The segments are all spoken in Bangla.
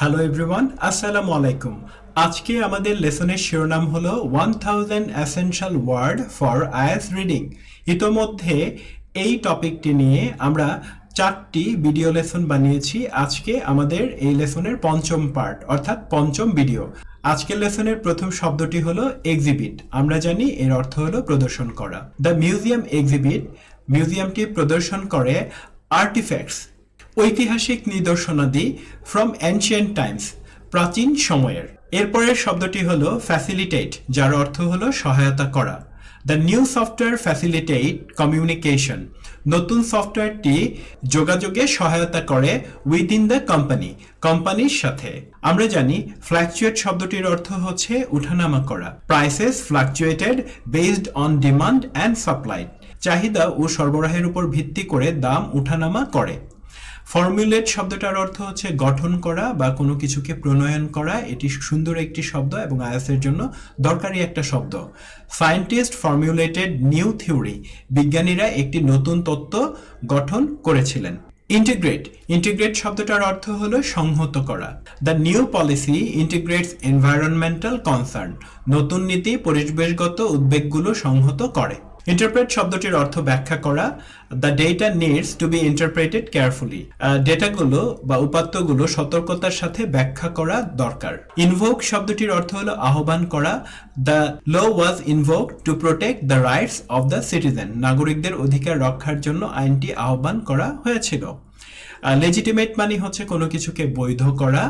হ্যালো এভরিওয়ান, আসসালামু আলাইকুম। আজকে আমাদের লেসনের শিরোনাম হলো 1000 essential word for IELTS reading. ইতোমধ্যে এই টপিকটি নিয়ে আমরা 4টি ভিডিও লেসন বানিয়েছি। আজকে আমাদের এই লেসনের পঞ্চম পার্ট অর্থাৎ পঞ্চম ভিডিও। আজকের লেসনের প্রথম শব্দটি হলো এক্সিবিট। আমরা জানি এর অর্থ হলো প্রদর্শন করা। দ্য মিউজিয়াম এক্সিবিট, মিউজিয়ামটি প্রদর্শন করে আর্টিফ্যাক্টস, ঐতিহাসিক নিদর্শনাদি ফ্রম অ্যানশিয়েন্ট টাইমস, প্রাচীন সময়ের। এরপরের শব্দটি হলো ফ্যাসিলিটেট, যার অর্থ হলো সহায়তা করা। The new software facilitate communication, নতুন সফটওয়্যারটি যোগাযোগে সহায়তা করে উইদিন দ্য কোম্পানি, কোম্পানির সাথে। আমরা জানি ফ্ল্যাকচুয়েট শব্দটির অর্থ হচ্ছে উঠানামা করা। Prices fluctuated based on demand and supply, চাহিদা ও সরবরাহের উপর ভিত্তি করে দাম উঠানামা করে। ফর্মুলেট শব্দটার অর্থ হচ্ছে গঠন করা বা কোনো কিছুকে প্রণয়ন করা। এটি সুন্দর একটি শব্দ এবং আইএলটিএস এর জন্য দরকারি একটা শব্দ। সায়েন্টিস্ট ফর্মুলেটেড নিউ থিওরি, বিজ্ঞানীরা একটি নতুন তত্ত্ব গঠন করেছিলেন। ইন্টিগ্রেট, ইন্টিগ্রেট শব্দটার অর্থ হলো সংহত করা। The new policy ইন্টিগ্রেটস environmental concern, নতুন নীতি পরিবেশগত উদ্বেগগুলো সংহত করে। ইন্টারপ্রেট শব্দটির অর্থ ব্যাখ্যা করা। The data needs to be interpreted carefully, ডেটাগুলো বা উপাত্তগুলো সতর্কতার সাথে ব্যাখ্যা করা দরকার। ইনভোক শব্দটির অর্থ হলো আহ্বান করা। The law was invoke to protect the rights of the citizen, নাগরিকদের অধিকার রক্ষার জন্য আইনটি আহ্বান করা হয়েছিল। লেজিটিমেট মানে হচ্ছে কোনো কিছুকে বৈধ করা।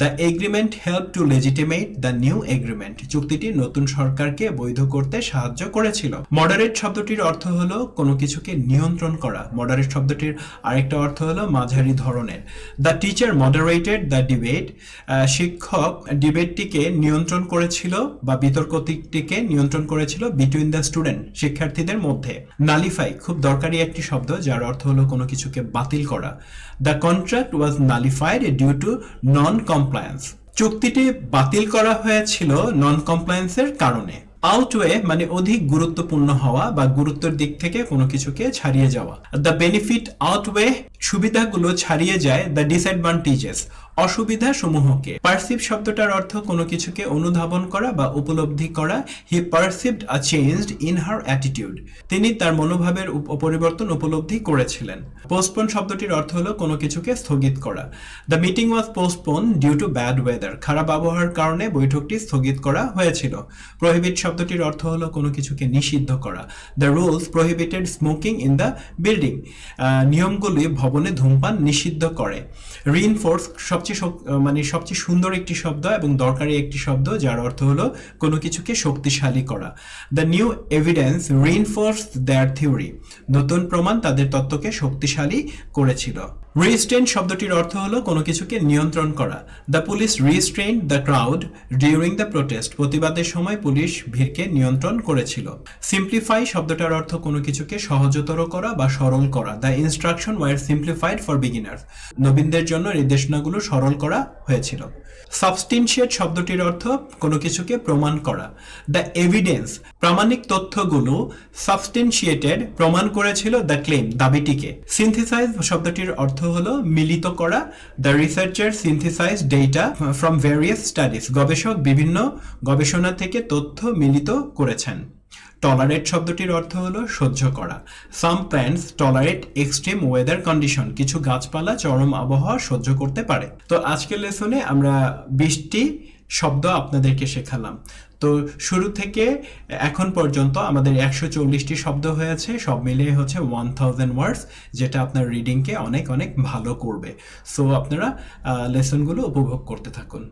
The agreement help to legitimate the new agreement, চুক্তিটি নতুন সরকারকে বৈধ করতে সাহায্য করেছিল। মডারেট শব্দটির অর্থ হলো কোনো কিছুকে নিয়ন্ত্রণ করা। মডারেট শব্দটির আরেকটা অর্থ হলো মাঝারি ধরনের। দ্য টিচার মডারেটেড দ্য ডিবেট, শিক্ষক ডিবেটটিকে নিয়ন্ত্রণ করেছিল বা বিতর্কটিকে নিয়ন্ত্রণ করেছিল বিটুইন দ্য স্টুডেন্ট, শিক্ষার্থীদের মধ্যে। নালিফাই খুব দরকারি একটি শব্দ, যার অর্থ হলো কোনো কিছুকে বাতিল করা। The contract was nullified due to non-compliance, চুক্তিটি বাতিল করা হয়েছিল নন কমপ্লায়েন্সের কারণে। আউটওয়ে মানে অধিক গুরুত্বপূর্ণ হওয়া বা গুরুত্বের দিক থেকে কোনো কিছুকে ছাড়িয়ে যাওয়া। দ্য বেনিফিট আউটওয়ে, সুবিধাগুলো ছাড়িয়ে যায় দ্য ডিসঅ্যাডভান্টেজেস, অসুবিধা সমূহকে। পারসিভ শব্দটার অর্থ কোনো কিছুকে অনুধাবন করা বা উপলব্ধি করা। He perceived a change in her attitude, তিনি তার মনোভাবের পরিবর্তন উপলব্ধি করেছিলেন। পোস্টপোন শব্দটির অর্থ হলো কোনো কিছুকে স্থগিত করা। The meeting was postpone due to bad weather, খারাপ আবহাওয়ার কারণে বৈঠকটি স্থগিত করা হয়েছিল। প্রহিবিট শব্দটির অর্থ হলো কোনো কিছুকে নিষিদ্ধ করা। The rules prohibited smoking in the building, নিয়মগুলি ভবনে ধূমপান নিষিদ্ধ করে। রিইনফোর্স সবচেয়ে সুন্দর একটি শব্দ এবং দরকারি একটি শব্দ, যার অর্থ হলো কোনো কিছুকে শক্তিশালী করা। The new evidence reinforce their theory, নতুন প্রমাণ তাদের তত্ত্বকে শক্তিশালী করেছিল। রিস্ট্রেইন শব্দটির অর্থ হলো কোনো কিছুকে নিয়ন্ত্রণ করা। The police restrained the crowd during the protest, প্রতিবাদের সময় পুলিশ ভিড়কে নিয়ন্ত্রণ করেছিল। সিম্পলিফাই শব্দটার অর্থ কোনো কিছুকে সহজতর করা বা সরল করা। The instruction were simplified for beginners, নবীনদের জন্য নির্দেশনাগুলো সরল করা হয়েছিল। সাবস্টেনশিয়েট শব্দটির অর্থ কোনো কিছুকে প্রমাণ করা। দ্য এভিডেন্স, প্রামাণিক তথ্যগুলো সাবস্টেনশিয়েটেড, প্রমাণ করেছিল দ্য ক্লেম, দাবিটিকে। সিনথেসাইজ শব্দটির অর্থ হলো মিলিত করা। The researcher synthesise data from various studies, গবেষক বিভিন্ন গবেষণা থেকে তথ্য মিলিত করেছেন। টলারেট শব্দটির অর্থ হলো সহ্য করা। Some plants tolerate extreme weather condition, কিছু গাছপালা চরম আবহাওয়া সহ্য করতে পারে। তো আজকের লেসনে আমরা 20টি শব্দ আপনাদেরকে শেখালাম। তো শুরু থেকে এখন পর্যন্ত আমাদের 140টি শব্দ হয়েছে, সব মিলিয়ে হচ্ছে 1000 ওয়ার্ডস, যেটা আপনার রিডিংকে অনেক অনেক ভালো করবে। সো আপনারা লেসনগুলো উপভোগ করতে থাকুন।